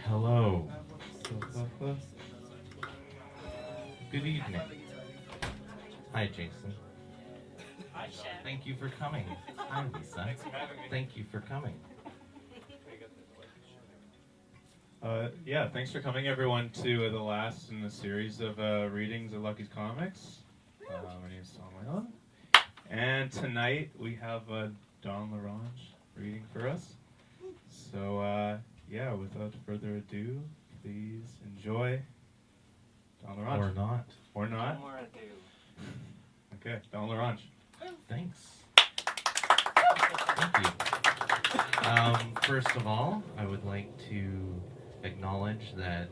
Hello. Good evening. Hi, Jason. Thank you for coming. Hi, Lisa. Thank you for coming. Yeah, thanks for coming, everyone, to the last in the series of readings of Lucky's Comics. My name is Tom Whalen, and tonight we have Don LaRange reading for us. So, yeah, without further ado, please enjoy Don LaRange. Or not. Or not. More ado. Okay, Don LaRange. Thanks. Thank you. First of all, I would like to acknowledge that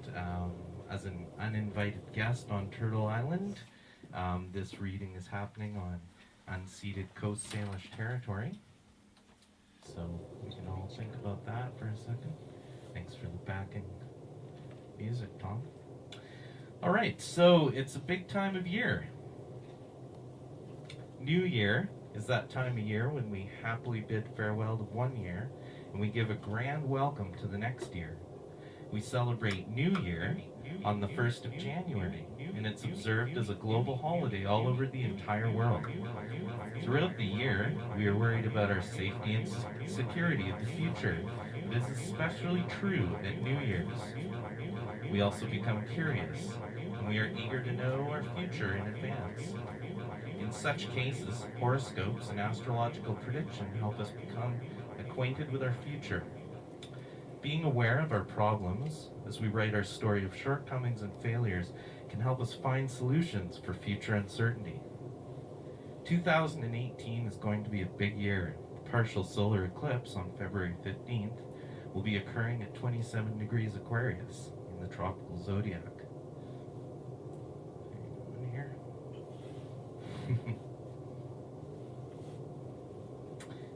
as an uninvited guest on Turtle Island, this reading is happening on unceded Coast Salish territory. So we can all think about that for a second. Thanks for the backing music, Tom. All right, so it's a big time of year. New Year is that time of year when we happily bid farewell to one year and we give a grand welcome to the next year. We celebrate New Year on the 1st of January, and it's observed as a global holiday all over the entire world. Throughout the year, we are worried about our safety and security of the future. It is especially true at New Year's. We also become curious, and we are eager to know our future in advance. In such cases, horoscopes and astrological prediction help us become acquainted with our future. Being aware of our problems as we write our story of shortcomings and failures can help us find solutions for future uncertainty. 2018 is going to be a big year. The partial solar eclipse on February 15th will be occurring at 27 degrees Aquarius in the tropical zodiac. Anyone here?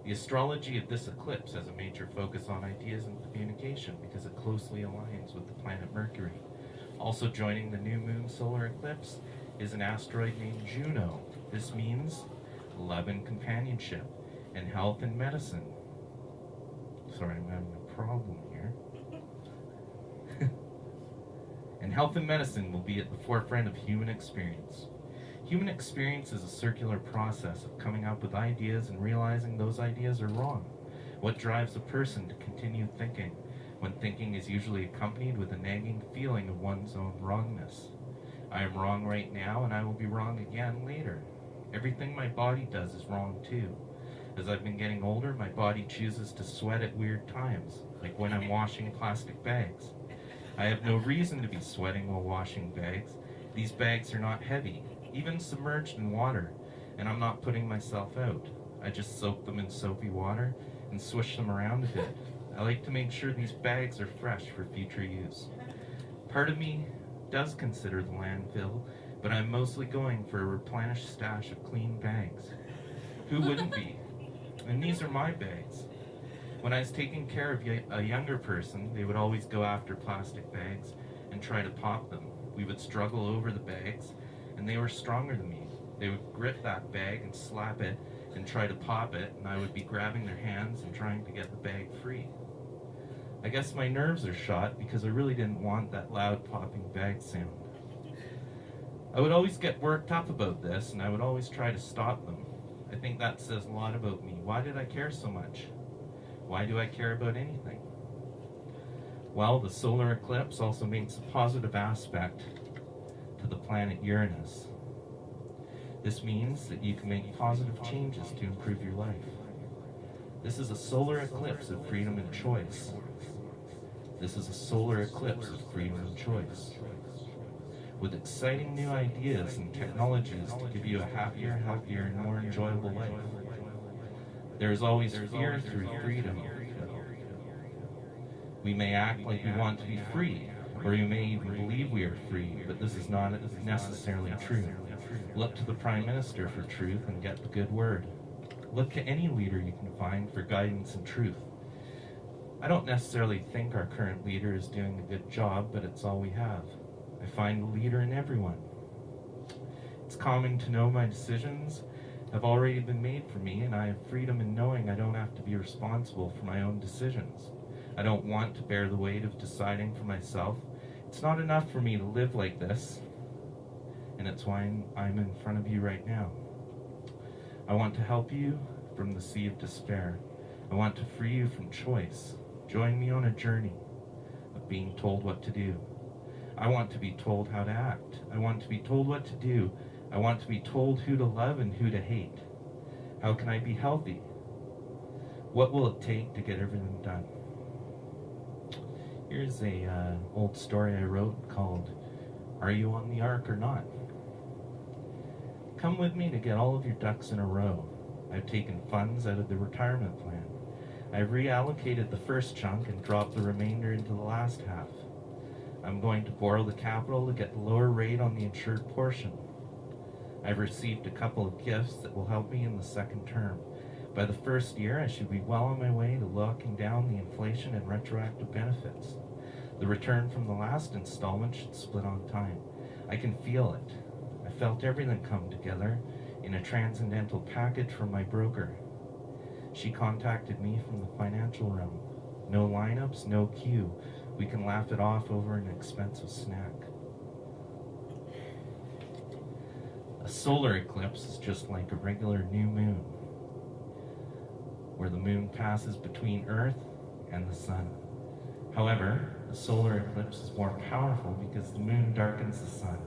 The astrology of this eclipse has a major focus on ideas and communication because it closely aligns with the planet Mercury. Also joining the new moon solar eclipse is an asteroid named Juno. This means love and companionship, and health and medicine. Sorry, I'm having a problem here. And health and medicine will be at the forefront of human experience. Human experience is a circular process of coming up with ideas and realizing those ideas are wrong. What drives a person to continue thinking when thinking is usually accompanied with a nagging feeling of one's own wrongness? I am wrong right now and I will be wrong again later. Everything my body does is wrong too. As I've been getting older, my body chooses to sweat at weird times, like when I'm washing plastic bags. I have no reason to be sweating while washing bags. These bags are not heavy, even submerged in water, and I'm not putting myself out. I just soak them in soapy water and swish them around a bit. I like to make sure these bags are fresh for future use. Part of me does consider the landfill, but I'm mostly going for a replenished stash of clean bags. Who wouldn't be? And these are my bags. When I was taking care of a younger person, they would always go after plastic bags and try to pop them. We would struggle over the bags, and they were stronger than me. They would grip that bag and slap it and try to pop it, and I would be grabbing their hands and trying to get the bag free. I guess my nerves are shot because I really didn't want that loud popping bag sound. I would always get worked up about this, and I would always try to stop them. I think that says a lot about me. Why did I care so much? Why do I care about anything? Well, the solar eclipse also makes a positive aspect to the planet Uranus. This means that you can make positive changes to improve your life. This is a solar eclipse of freedom and choice. This is a solar eclipse of freedom and choice. With exciting new ideas and technologies to give you a happier, healthier, and more enjoyable life. There is always fear through freedom. We may act like we want to be free, or you may even believe we are free, but this is not necessarily true. Look to the Prime Minister for truth and get the good word. Look to any leader you can find for guidance and truth. I don't necessarily think our current leader is doing a good job, but it's all we have. I find a leader in everyone. It's calming to know my decisions have already been made for me, and I have freedom in knowing I don't have to be responsible for my own decisions. I don't want to bear the weight of deciding for myself. It's not enough for me to live like this, and it's why I'm in front of you right now. I want to help you from the sea of despair. I want to free you from choice. Join me on a journey of being told what to do. I want to be told how to act. I want to be told what to do. I want to be told who to love and who to hate. How can I be healthy? What will it take to get everything done? Here's a old story I wrote called Are You on the Ark or Not? Come with me to get all of your ducks in a row. I've taken funds out of the retirement plan. I've reallocated the first chunk and dropped the remainder into the last half. I'm going to borrow the capital to get the lower rate on the insured portion. I've received a couple of gifts that will help me in the second term. By the first year, I should be well on my way to locking down the inflation and retroactive benefits. The return from the last installment should split on time. I can feel it. I felt everything come together in a transcendental package from my broker. She contacted me from the financial realm. No lineups, no queue. We can laugh it off over an expensive snack. A solar eclipse is just like a regular new moon, where the moon passes between Earth and the sun. However, a solar eclipse is more powerful because the moon darkens the sun.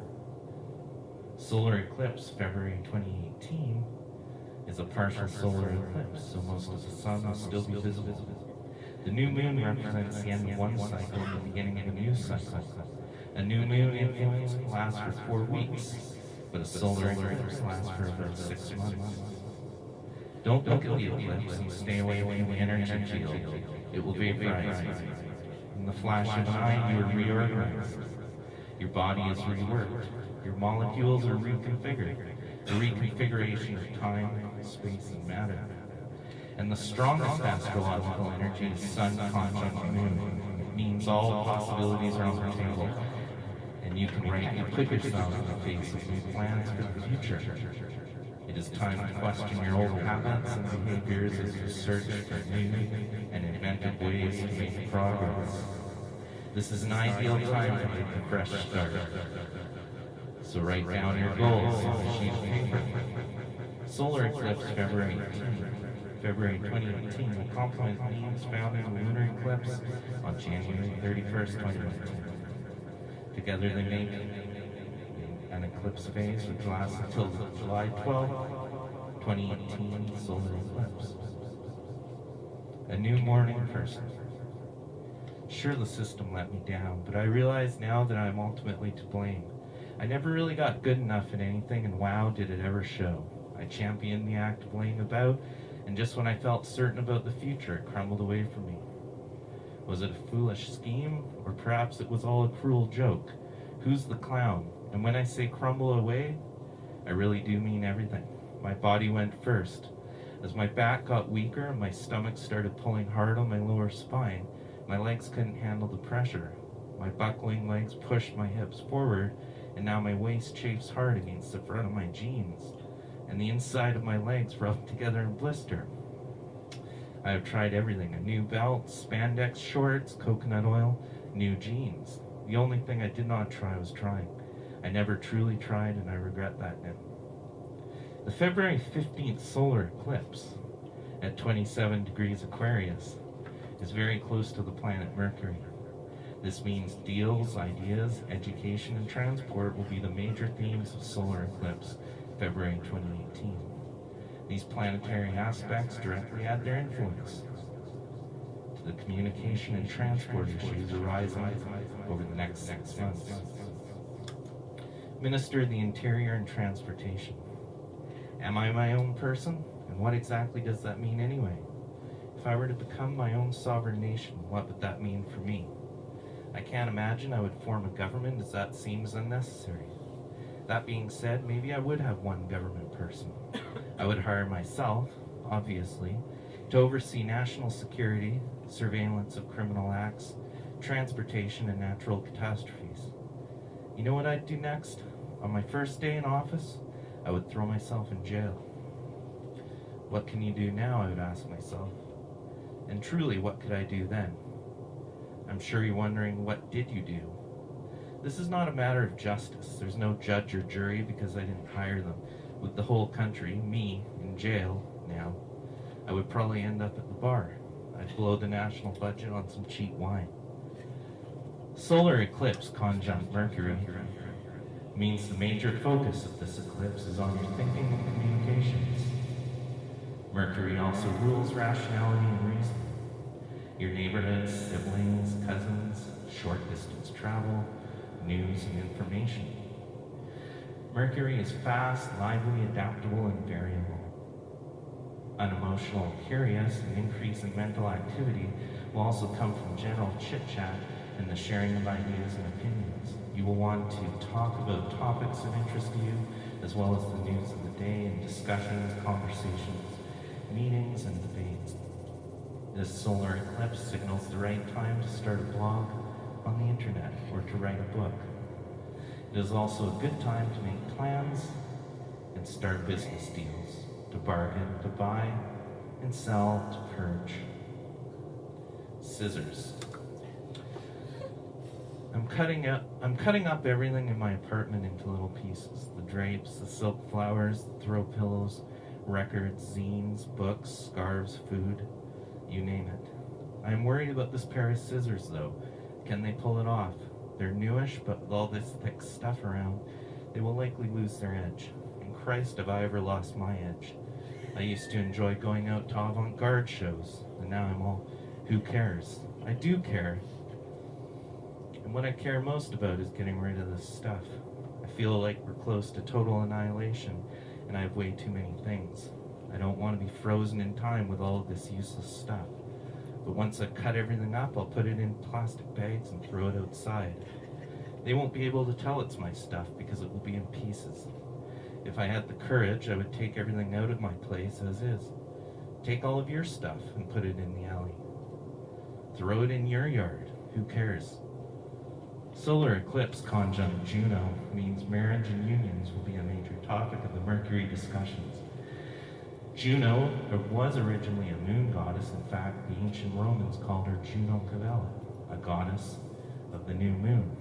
Solar eclipse February 2018 is a partial solar eclipse, so most of the sun will still be visible. The new moon represents the end of one cycle and the beginning of a new cycle. A new moon influence lasts for 4 weeks, but a solar eclipse lasts for about 6 months. Don't look at the eclipse and stay away from the energy field. It will vaporize. In the flash of an eye, you are reorganized. Your body is reworked. Your molecules are reconfigured. A reconfiguration of time, space, and matter. And the strongest astrological energy is Sun conjunct Moon. It means all possibilities are on the table, and you can rightly put yourself in the face of new plans for the future. It is time to question your old habits and behaviors as you search for new and inventive ways to make progress. This is an ideal time to make a fresh start. So write down your goals on a sheet of paper. Solar eclipse February 2018 will complement themes found in the lunar eclipse on January 31st, 2019. Together they make an eclipse phase which lasts until July 12, 2018 solar eclipse. A new morning person. Sure, the system let me down, but I realize now that I'm ultimately to blame. I never really got good enough at anything, and wow, did it ever show. I championed the act of laying about, and just when I felt certain about the future, it crumbled away from me. Was it a foolish scheme, or perhaps it was all a cruel joke? Who's the clown? And when I say crumble away, I really do mean everything. My body went first. As my back got weaker and my stomach started pulling hard on my lower spine, my legs couldn't handle the pressure. My buckling legs pushed my hips forward, and now my waist chafes hard against the front of my jeans, and the inside of my legs rubbed together in blister. I have tried everything: a new belt, spandex shorts, coconut oil, new jeans. The only thing I did not try was trying. I never truly tried, and I regret that now. The February 15th solar eclipse at 27 degrees Aquarius is very close to the planet Mercury. This means deals, ideas, education, and transport will be the major themes of solar eclipse February 2018. These planetary aspects directly add their influence to the communication and transport issues arising over the next 6 months. Minister of the Interior and Transportation. Am I my own person? And what exactly does that mean anyway? If I were to become my own sovereign nation, what would that mean for me? I can't imagine I would form a government, as that seems unnecessary. That being said, maybe I would have one government person. I would hire myself, obviously, to oversee national security, surveillance of criminal acts, transportation, and natural catastrophes. You know what I'd do next? On my first day in office, I would throw myself in jail. What can you do now, I would ask myself. And truly, what could I do then? I'm sure you're wondering, what did you do? This is not a matter of justice. There's no judge or jury because I didn't hire them. With the whole country, me, in jail now, I would probably end up at the bar. I'd blow the national budget on some cheap wine. Solar eclipse conjunct Mercury means the major focus of this eclipse is on your thinking and communications. Mercury also rules rationality and reason. Your neighborhood, siblings, cousins, short distance travel, news and information. Mercury is fast, lively, adaptable, and variable. Unemotional, curious, and increase in mental activity will also come from general chit-chat and the sharing of ideas and opinions. You will want to talk about topics of interest to you, as well as the news of the day and discussions, conversations, meetings, and debates. This solar eclipse signals the right time to start a blog on the internet or to write a book. It is also a good time to make plans and start business deals, to bargain, to buy and sell, to purge. Scissors. I'm cutting up everything in my apartment into little pieces. The drapes, the silk flowers, the throw pillows, records, zines, books, scarves, food, you name it. I'm worried about this pair of scissors though. Can they pull it off? They're newish, but with all this thick stuff around, they will likely lose their edge. And Christ, have I ever lost my edge. I used to enjoy going out to avant-garde shows, and now I'm all, who cares? I do care. And what I care most about is getting rid of this stuff. I feel like we're close to total annihilation, and I have way too many things. I don't want to be frozen in time with all of this useless stuff. But once I cut everything up, I'll put it in plastic bags and throw it outside. They won't be able to tell it's my stuff because it will be in pieces. If I had the courage, I would take everything out of my place as is. Take all of your stuff and put it in the alley. Throw it in your yard. Who cares? Solar eclipse conjunct Juno means marriage and unions will be a major topic of the Mercury discussions. Juno was originally a moon goddess. In fact, the ancient Romans called her Juno Cavella, a goddess of the new moon.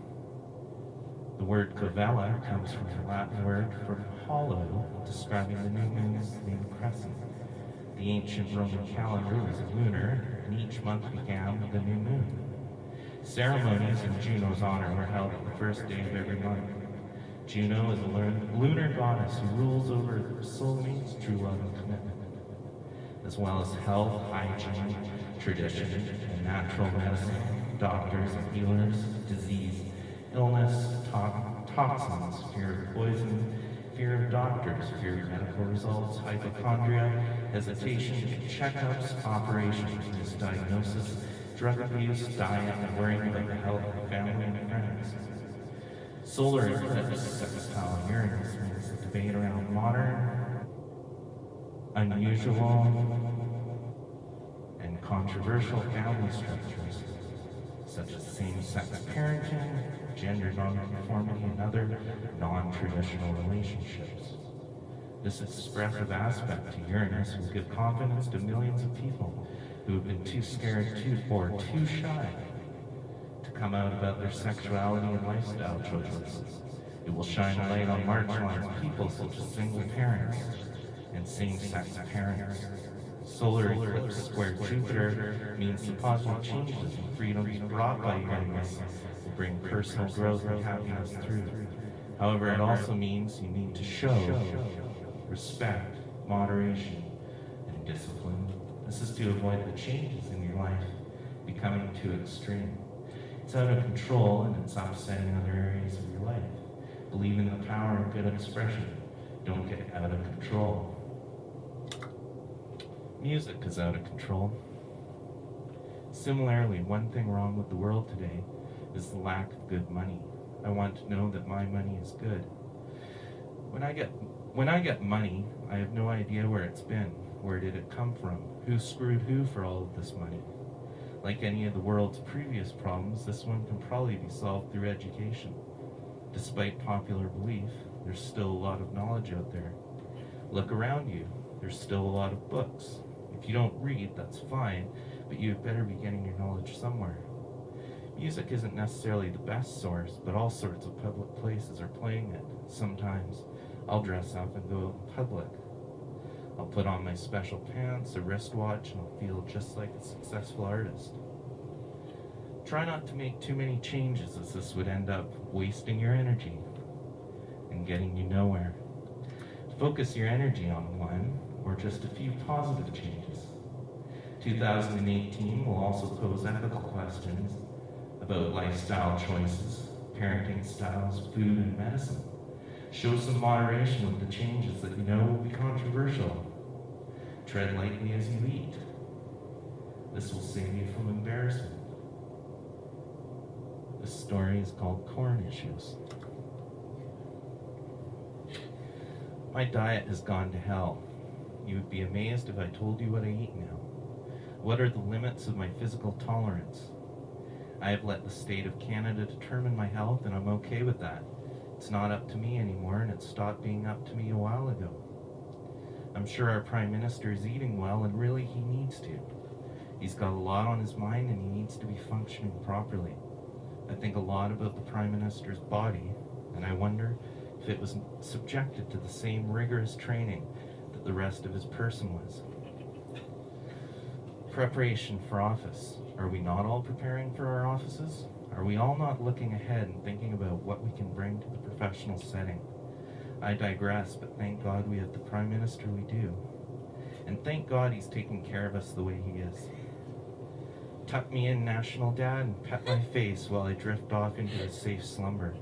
The word cavella comes from the Latin word for hollow, describing the new moon's named crescent. The ancient Roman calendar was lunar, and each month began with the new moon. Ceremonies in Juno's honor were held on the first day of every month. Juno is a lunar goddess who rules over soulmates, true love, and commitment, as well as health, hygiene, tradition, and natural medicine, doctors and healers, disease, illness, toxins, fear of poison, fear of doctors, fear of medical results, hypochondria, hesitation, checkups, operations, misdiagnosis, drug abuse, diet, and worrying about the health of family and friends. Solar eclipse, sextile Uranus, means the debate around modern, unusual, and controversial family structures, such as same-sex parenting, gender non-conformity, and other non-traditional relationships. This expressive aspect to Uranus will give confidence to millions of people who have been too scared or too shy to come out about their sexuality and lifestyle choices. It will shine a light on marginalized people such as single parents and same-sex parents. Solar eclipse square Jupiter means the positive changes and freedoms brought by Uranus will bring personal growth and happiness through. However, it also means you need to show respect, moderation, and discipline. This is to avoid the changes in your life becoming too extreme. It's out of control and it's upsetting other areas of your life. Believe in the power of good expression. Don't get out of control. Music is out of control. Similarly, one thing wrong with the world today is the lack of good money. I want to know that my money is good. When I get money, I have no idea where it's been. Where did it come from? Who screwed who for all of this money? Like any of the world's previous problems, this one can probably be solved through education. Despite popular belief, there's still a lot of knowledge out there. Look around you. There's still a lot of books. If you don't read, that's fine, but you had better be getting your knowledge somewhere. Music isn't necessarily the best source, but all sorts of public places are playing it. Sometimes I'll dress up and go out in public. I'll put on my special pants, a wristwatch, and I'll feel just like a successful artist. Try not to make too many changes, as this would end up wasting your energy and getting you nowhere. Focus your energy on one or just a few positive changes. 2018 will also pose ethical questions about lifestyle choices, parenting styles, food, and medicine. Show some moderation with the changes that you know will be controversial. Tread lightly as you eat. This will save you from embarrassment. This story is called Corn Issues. My diet has gone to hell. You would be amazed if I told you what I eat now. What are the limits of my physical tolerance? I have let the state of Canada determine my health, and I'm okay with that. It's not up to me anymore, and it stopped being up to me a while ago. I'm sure our Prime Minister is eating well, and really he needs to. He's got a lot on his mind, and he needs to be functioning properly. I think a lot about the Prime Minister's body, and I wonder if it was subjected to the same rigorous training that the rest of his person was. Preparation for office. Are we not all preparing for our offices? Are we all not looking ahead and thinking about what we can bring to the professional setting? I digress, but thank God we have the Prime Minister we do. And thank God he's taking care of us the way he is. Tuck me in, National Dad, and pet my face while I drift off into a safe slumber.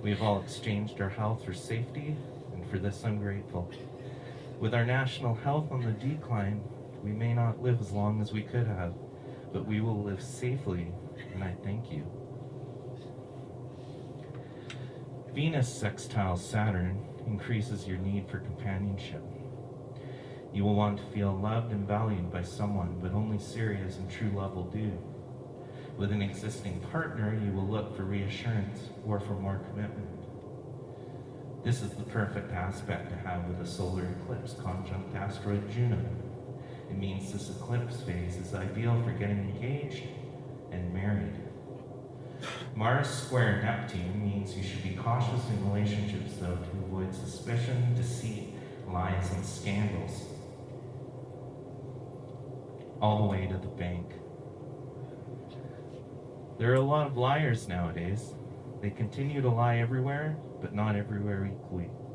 We have all exchanged our health for safety, and for this I'm grateful. With our national health on the decline, we may not live as long as we could have, but we will live safely, and I thank you. Venus sextile Saturn increases your need for companionship. You will want to feel loved and valued by someone, but only serious and true love will do. With an existing partner, you will look for reassurance or for more commitment. This is the perfect aspect to have with a solar eclipse conjunct asteroid Juno. It means this eclipse phase is ideal for getting engaged and married. Mars square Neptune means you should be cautious in relationships, though, to avoid suspicion, deceit, lies, and scandals. All the way to the bank. There are a lot of liars nowadays. They continue to lie everywhere, but not everywhere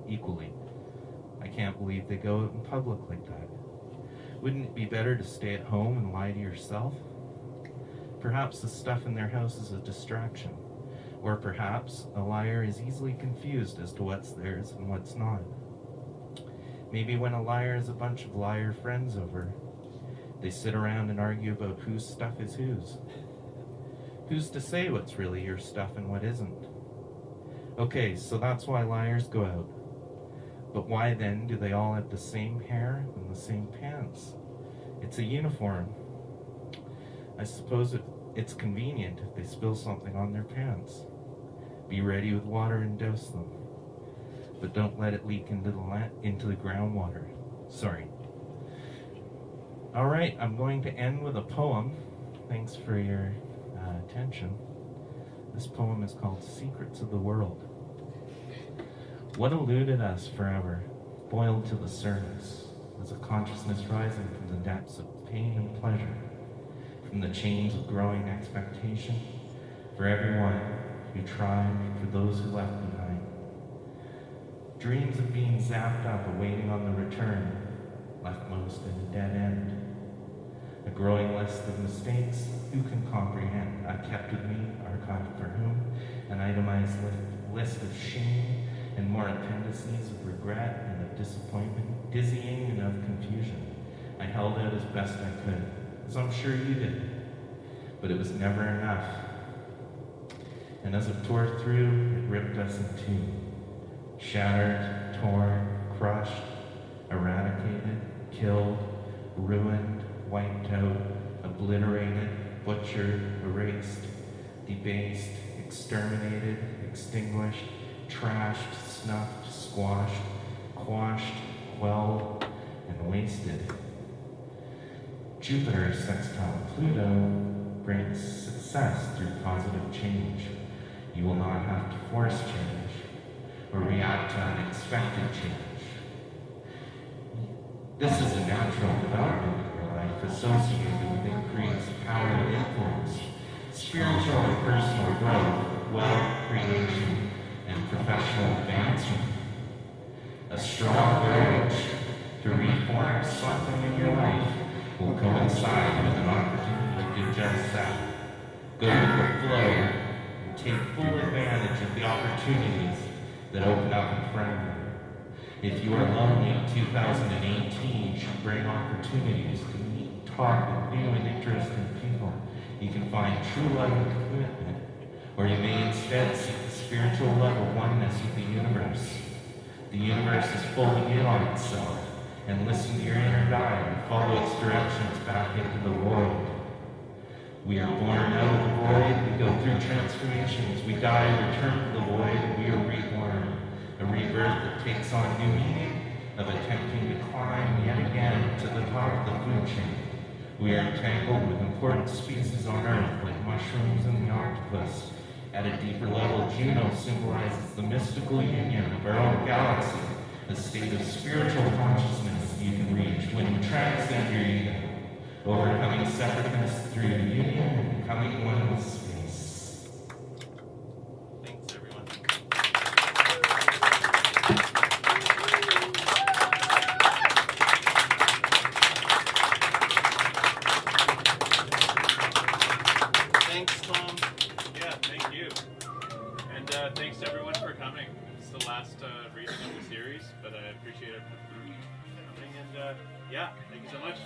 equally. I can't believe they go out in public like that. Wouldn't it be better to stay at home and lie to yourself? Perhaps the stuff in their house is a distraction. Or perhaps a liar is easily confused as to what's theirs and what's not. Maybe when a liar has a bunch of liar friends over, they sit around and argue about whose stuff is whose. Who's to say what's really your stuff and what isn't? Okay, so that's why liars go out. But why then do they all have the same hair and the same pants? It's a uniform. I suppose it's convenient if they spill something on their pants. Be ready with water and douse them. But don't let it leak into the groundwater. Sorry. All right, I'm going to end with a poem. Thanks for your attention. This poem is called Secrets of the World. What eluded us forever, boiled to the surface, was a consciousness rising from the depths of pain and pleasure, from the chains of growing expectation, for everyone who tried, for those who left behind. Dreams of being zapped up, awaiting on the return, left most in a dead end. A growing list of mistakes, who can comprehend? I kept with me, archived for whom, an itemized list of shame, and more appendices of regret and of disappointment, dizzying and of confusion. I held out as best I could, as I'm sure you did, but it was never enough. And as it tore through, it ripped us in two. Shattered, torn, crushed, eradicated, killed, ruined, wiped out, obliterated, butchered, erased, debased, exterminated, extinguished, trashed, snuffed, squashed, quashed, quelled, and wasted. Jupiter sextile Pluto brings success through positive change. You will not have to force change or react to unexpected change. This is a natural development in your life associated with increased power and influence, spiritual and personal growth, wealth creation, and professional advancement. A strong urge to reform something in your life will coincide with an opportunity to do just that. Go with the flow and take full advantage of the opportunities that open up in front of you. If you are lonely in 2018, you should bring opportunities to meet, talk with new and interesting people. You can find true love and commitment, or you may instead seek the spiritual love of oneness with the universe. The universe is folding in on itself, and listen to your inner guide and follow its directions back into the world. We are born out of the void, we go through transformations, we die, return to the void, and we are reborn. A rebirth that takes on new meaning of attempting to climb yet again to the top of the food chain. We are entangled with important species on Earth like mushrooms and the octopus. At a deeper level, Juno symbolizes the mystical union of our own galaxy, a state of spiritual consciousness you can reach when you transcend your ego, overcoming separateness through union and becoming one with space. Thanks, everyone. Thanks, Tom. Yeah, thank you. And thanks everyone for coming. It's the last reading of the series, but I appreciate everyone for coming. And yeah, thank you so much.